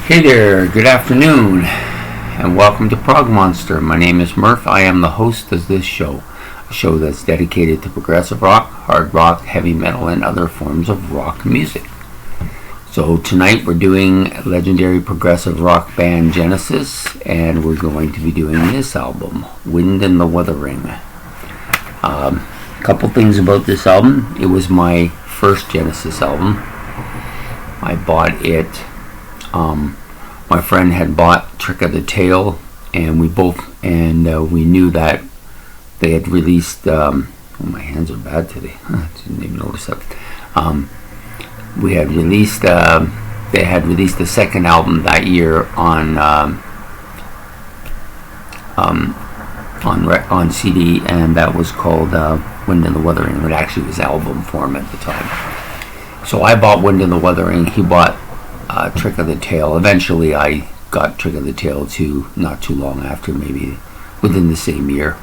Hey there, good afternoon, and welcome to Prog Monster. My name is Murph. I am the host of this show, a show that's dedicated to progressive rock, hard rock, heavy metal, and other forms of rock music. So tonight we're doing legendary progressive rock band Genesis, and we're going to be doing this album, Wind in the Wuthering. A couple things about this album. It was my first Genesis album. I bought it. My friend had bought Trick of the Tail, and we knew that they had released. My hands are bad today. I didn't even notice that. They had released the second album that year on CD, and that was called Wind in the Wuthering. It actually was album form at the time. So I bought Wind in the Wuthering. He bought Trick of the Tail. Eventually I got Trick of the Tail too, not too long after, maybe within the same year.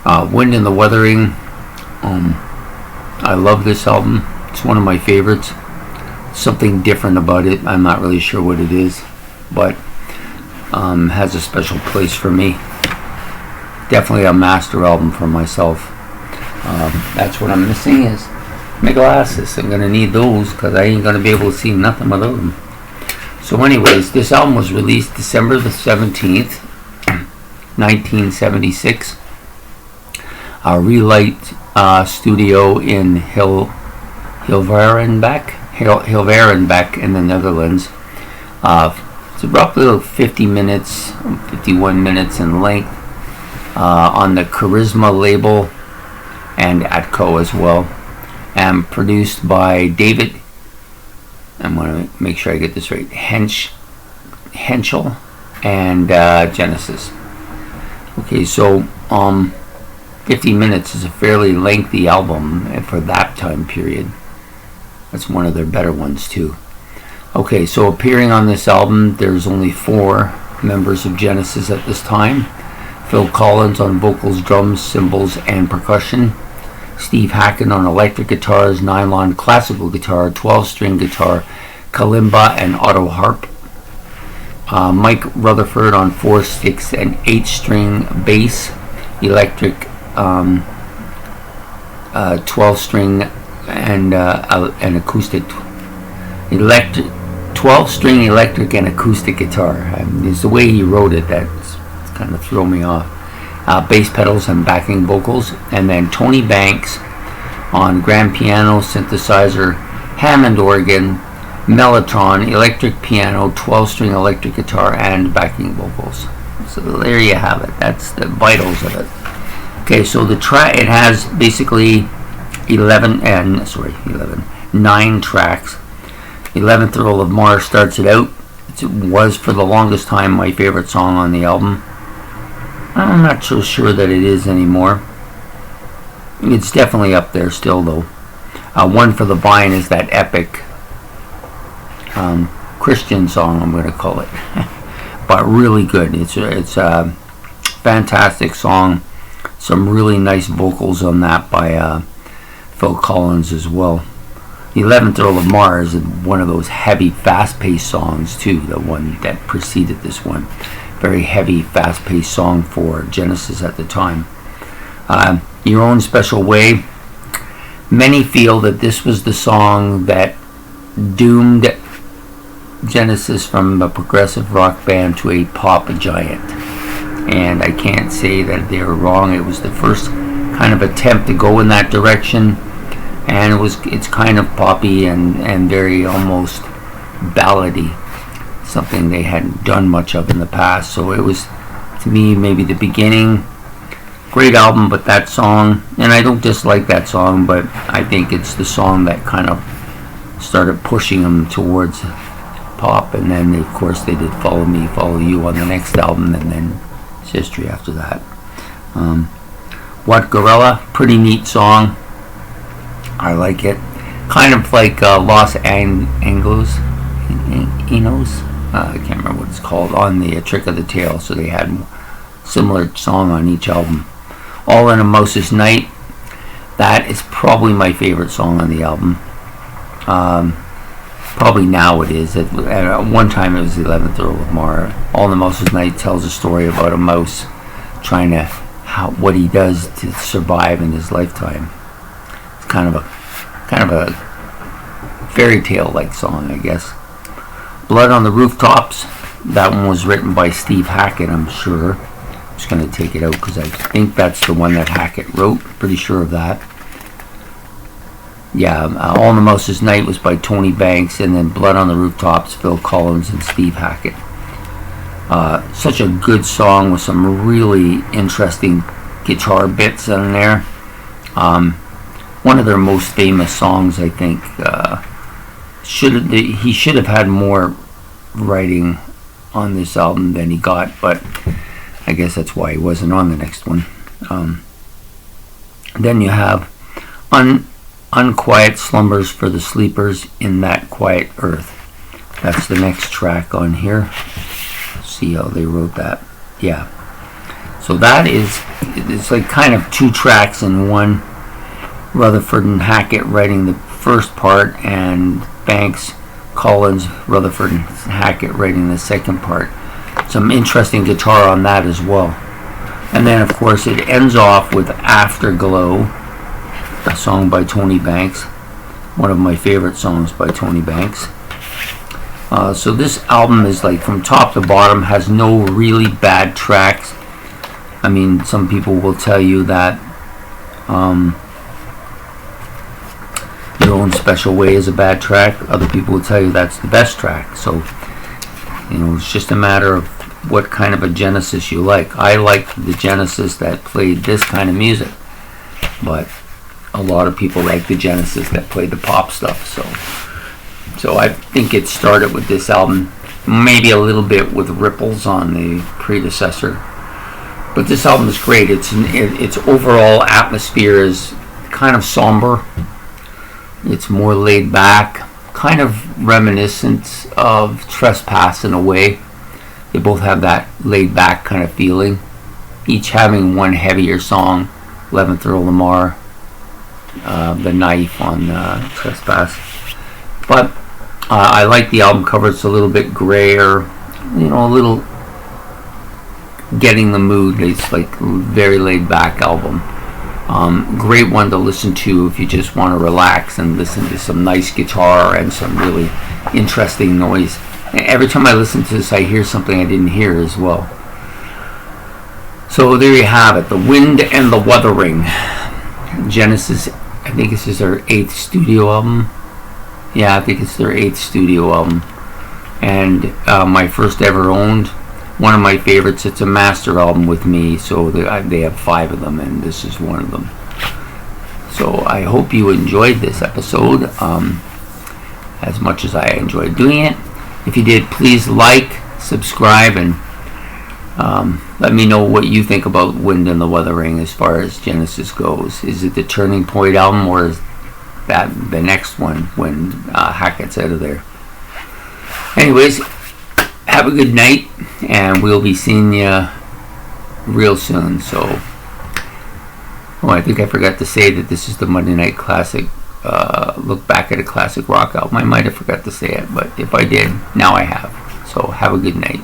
Wind in the Wuthering, I love this album. It's one of my favorites. Something different about it, I'm not really sure what it is, but has a special place for me. Definitely a master album for myself. That's what I'm missing is my glasses. I'm going to need those because I ain't going to be able to see nothing without them. So anyways, this album was released December the 17th, 1976. Relight Studio in Hilvarenbeck in the Netherlands. It's roughly 51 minutes in length, on the Charisma label and Atco as well. And produced by David, I'm going to make sure I get this right, Henschel and Genesis. Okay, so 50 minutes is a fairly lengthy album for that time period. That's one of their better ones too. Okay, so appearing on this album, there's only 4 members of Genesis at this time. Phil Collins on vocals, drums, cymbals, and percussion. Steve Hackett on electric guitars, nylon classical guitar, 12-string guitar, kalimba, and auto harp. Mike Rutherford on 4 sticks and 8-string bass, electric, 12-string and acoustic. 12-string electric and acoustic guitar. It's the way he wrote it that's kind of throw me off. Bass pedals and backing vocals, and then Tony Banks on grand piano, synthesizer, Hammond organ, Mellotron, electric piano, 12-string electric guitar, and backing vocals. So there you have it. That's the vitals of it. Okay, so the track, it has basically 9 tracks. 11th Earl of Mars starts it out. It was for the longest time my favorite song on the album. I'm not so sure that it is anymore. It's definitely up there still though. One for the Vine is that epic Christian song, I'm going to call it. But really good. It's a fantastic song. Some really nice vocals on that by Phil Collins as well. The 11th Earl of Mars is one of those heavy, fast-paced songs too, the one that preceded this one. Very heavy, fast-paced song for Genesis at the time. Your Own Special Way. Many feel that this was the song that doomed Genesis from a progressive rock band to a pop giant. And I can't say that they were wrong. It was the first kind of attempt to go in that direction. And it's kind of poppy and very almost ballady. Something they hadn't done much of in the past. So it was, to me, maybe the beginning. Great album, but that song, and I don't dislike that song, but I think it's the song that kind of started pushing them towards pop. And then, of course, they did Follow Me, Follow You on the next album, and then it's history after that. What Gorilla, pretty neat song. I like it. Kind of like Los Anglos, I can't remember what it's called, on the Trick of the Tail. So they had a similar song on each album. All in a Mouse's Night. That is probably my favorite song on the album. Probably now it is. At one time it was the 11th Earl of Mar. All in the Mouse's Night tells a story about a mouse trying to what he does to survive in his lifetime. It's kind of a fairy tale like song, I guess. Blood on the Rooftops. That one was written by Steve Hackett, I'm sure. I'm just going to take it out because I think that's the one that Hackett wrote. Pretty sure of that. Yeah, All in the Mouse's Night was by Tony Banks, and then Blood on the Rooftops, Phil Collins and Steve Hackett. Such a good song with some really interesting guitar bits in there. One of their most famous songs, I think. He should have had more writing on this album than he got, but I guess that's why he wasn't on the next one. Then you have Unquiet Slumbers for the Sleepers in That Quiet Earth. That's the next track on here. See how they wrote that. Yeah. So that it's like kind of two tracks in one. Rutherford and Hackett writing the first part, and Banks, Collins, Rutherford and Hackett writing the second part. Some interesting guitar on that as well. And then of course it ends off with Afterglow, a song by Tony Banks, one of my favorite songs by Tony Banks. So this album is like from top to bottom, has no really bad tracks. I mean, some people will tell you that Your Own Special Way is a bad track. Other people will tell you that's the best track. So, it's just a matter of what kind of a Genesis you like. I like the Genesis that played this kind of music, but a lot of people like the Genesis that played the pop stuff. So I think it started with this album, maybe a little bit with ripples on the predecessor. But this album is great. Its overall atmosphere is kind of somber. It's more laid back, kind of reminiscent of Trespass in a way. They both have that laid back kind of feeling, each having one heavier song. 11th Earl of Mar, The Knife on Trespass. But I like the album cover. It's a little bit grayer, a little getting the mood. It's like a very laid back album. Great one to listen to if you just want to relax and listen to some nice guitar and some really interesting noise. Every time I listen to this, I hear something I didn't hear as well. So there you have it, The Wind and the Wuthering. Genesis, I think this is their 8th studio album. Yeah, I think it's their 8th studio album. And my first ever owned. One of my favorites. It's a master album with me, so they have 5 of them, and this is one of them. So I hope you enjoyed this episode as much as I enjoyed doing it. If you did, please like, subscribe, and let me know what you think about Wind and the Wuthering as far as Genesis goes. Is it the Turning Point album, or is that the next one when Hackett's out of there? Anyways, have a good night, and we'll be seeing you real soon. So, I think I forgot to say that this is the Monday Night Classic look back at a classic rock album. I might have forgot to say it, but if I did, now I have. So have a good night.